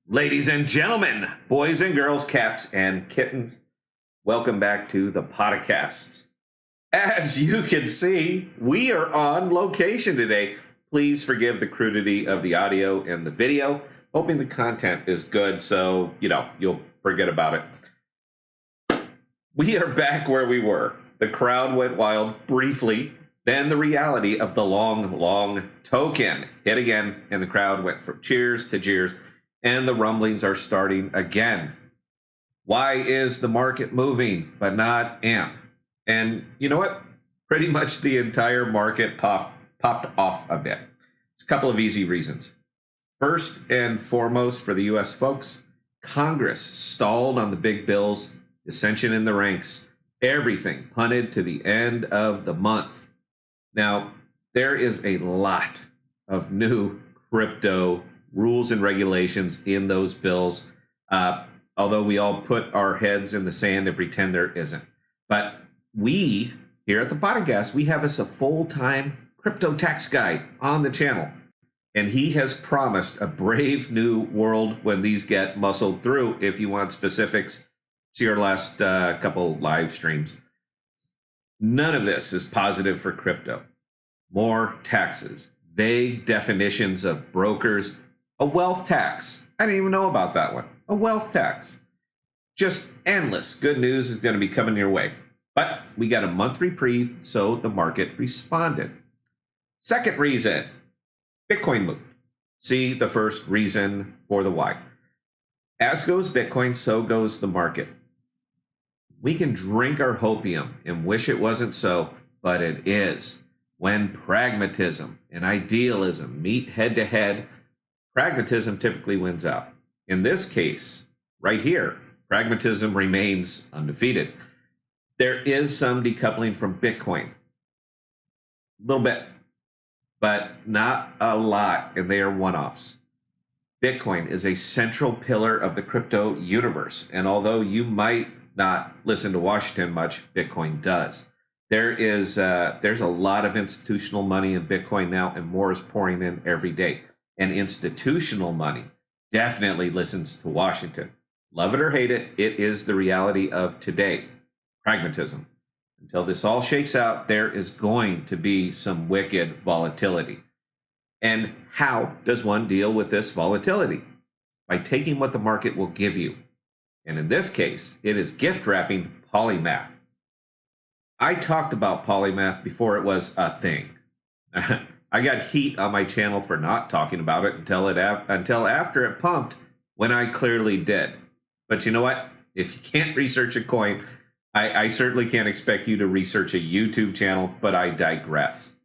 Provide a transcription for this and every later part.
Ladies and gentlemen, boys and girls, cats and kittens, welcome back to the podcasts. As you can see, we are on location today. Please forgive the crudity of the audio and the video. Hoping the content is good, so, you'll forget about it. We are back where we were. The crowd went wild briefly. Then the reality of the long token hit again, and the crowd went from cheers to jeers. And the rumblings are starting again. Why is the market moving but not AMP? And you know what? Pretty much the entire market popped off a bit. It's a couple of easy reasons. First and foremost for the U.S. folks, Congress stalled on the big bills, dissension in the ranks, everything punted to the end of the month. Now, there is a lot of new crypto rules and regulations in those bills, although we all put our heads in the sand and pretend there isn't. But we, here at the podcast, we have us a full-time crypto tax guy on the channel. And he has promised a brave new world when these get muscled through. If you want specifics, see our last couple live streams. None of this is positive for crypto. More taxes, vague definitions of brokers, a wealth tax. I didn't even know about that one. A wealth tax. Just endless good news is going to be coming your way. But we got a month reprieve, so the market responded. Second reason, Bitcoin moved. See the first reason for the why. As goes Bitcoin, so goes the market. We can drink our hopium and wish it wasn't so, but it is. When pragmatism and idealism meet head to head, pragmatism typically wins out. In this case, right here, pragmatism remains undefeated. There is some decoupling from Bitcoin. A little bit, but not a lot, and they are one-offs. Bitcoin is a central pillar of the crypto universe, and although you might not listen to Washington much, Bitcoin does. There's a lot of institutional money in Bitcoin now, and more is pouring in every day. And institutional money definitely listens to Washington. Love it or hate it, it is the reality of today. Pragmatism. Until this all shakes out, there is going to be some wicked volatility. And how does one deal with this volatility? By taking what the market will give you. And in this case, it is gift wrapping Polymath. I talked about Polymath before it was a thing. I got heat on my channel for not talking about it until after it pumped, when I clearly did. But you know what? If you can't research a coin, I certainly can't expect you to research a YouTube channel, but I digress.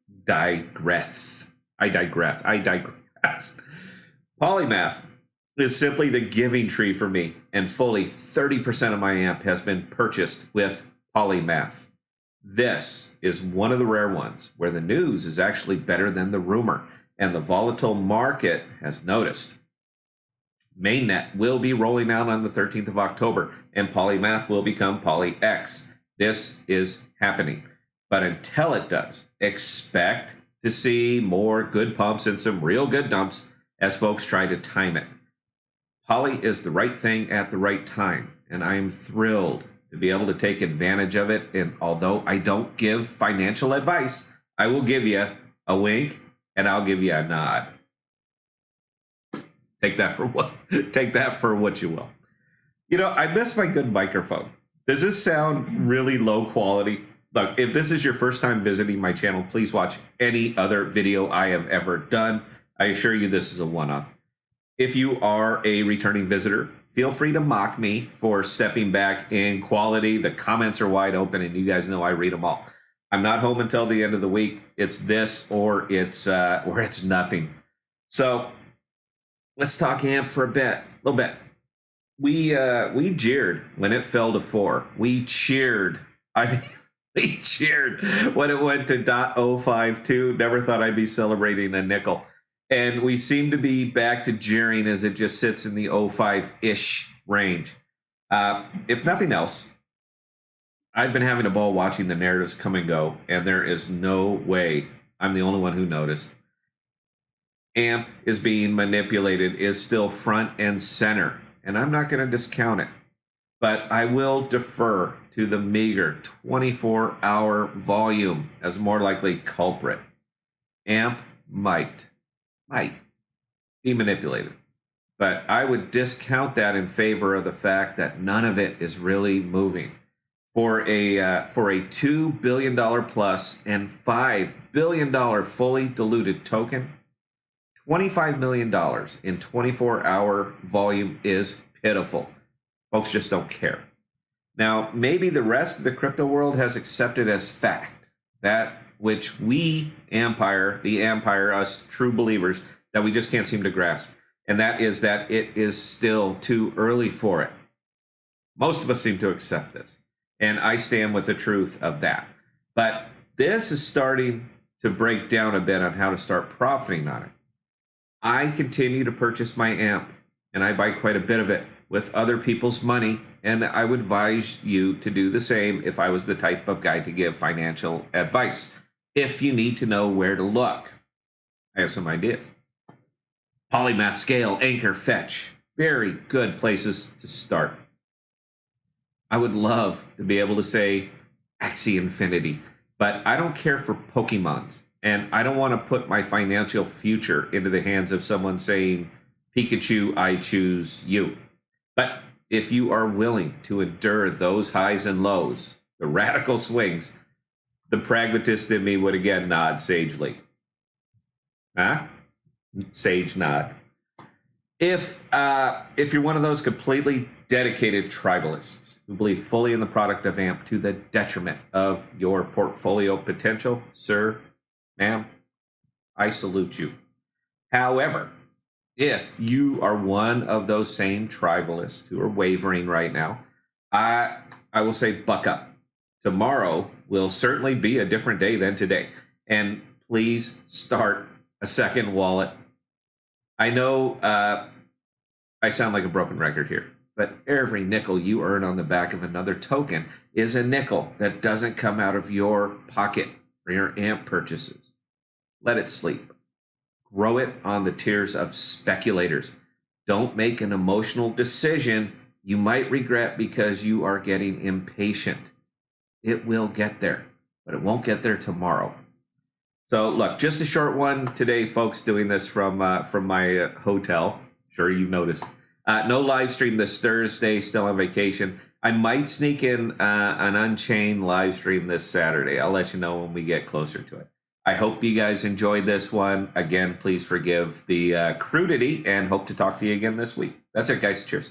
Polymath is simply the giving tree for me, and fully 30% of my AMP has been purchased with Polymath. This is one of the rare ones where the news is actually better than the rumor, and the volatile market has noticed. Mainnet will be rolling out on the 13th of October, and Polymath will become PolyX. This is happening. But until it does, expect to see more good pumps and some real good dumps as folks try to time it. Poly is the right thing at the right time, and I am thrilled to be able to take advantage of it. And although I don't give financial advice, I will give you a wink and I'll give you a nod. Take that for what you will. I miss my good microphone. Does this sound really low quality? Look, if this is your first time visiting my channel, please watch any other video I have ever done. I assure you this is a one-off. If you are a returning visitor, feel free to mock me for stepping back in quality. The comments are wide open, and you guys know I read them all. I'm not home until the end of the week. It's this or it's nothing. So let's talk AMP for a little bit. We jeered when it fell to 4. We cheered. We cheered when it went to .052. Never thought I'd be celebrating a nickel. And we seem to be back to jeering as it just sits in the 05-ish range. If nothing else, I've been having a ball watching the narratives come and go, and there is no way I'm the only one who noticed. AMP is being manipulated is still front and center, and I'm not going to discount it. But I will defer to the meager 24-hour volume as more likely culprit. AMP might be manipulated. But I would discount that in favor of the fact that none of it is really moving. For a $2 billion plus and $5 billion fully diluted token, $25 million in 24-hour volume is pitiful. Folks just don't care. Now, maybe the rest of the crypto world has accepted as fact that which we, the Empire, us true believers, that we just can't seem to grasp. And that is that it is still too early for it. Most of us seem to accept this. And I stand with the truth of that. But this is starting to break down a bit on how to start profiting on it. I continue to purchase my AMP, and I buy quite a bit of it with other people's money. And I would advise you to do the same if I was the type of guy to give financial advice. If you need to know where to look, I have some ideas. Polymath, Scale, Anchor, Fetch. Very good places to start. I would love to be able to say Axie Infinity, but I don't care for Pokemons. And I don't want to put my financial future into the hands of someone saying, Pikachu, I choose you. But if you are willing to endure those highs and lows, the radical swings, the pragmatist in me would again nod sagely. Huh? Sage nod. If you're one of those completely dedicated tribalists who believe fully in the product of AMP to the detriment of your portfolio potential, sir, ma'am, I salute you. However, if you are one of those same tribalists who are wavering right now, I will say buck up. Tomorrow will certainly be a different day than today. And please start a second wallet. I know I sound like a broken record here, but every nickel you earn on the back of another token is a nickel that doesn't come out of your pocket for your AMP purchases. Let it sleep. Grow it on the tears of speculators. Don't make an emotional decision you might regret because you are getting impatient. It will get there, but it won't get there tomorrow. So look, just a short one today, folks, doing this from my hotel. Sure, you've noticed. No live stream this Thursday, still on vacation. I might sneak in an Unchained live stream this Saturday. I'll let you know when we get closer to it. I hope you guys enjoyed this one. Again, please forgive the crudity and hope to talk to you again this week. That's it, guys. Cheers.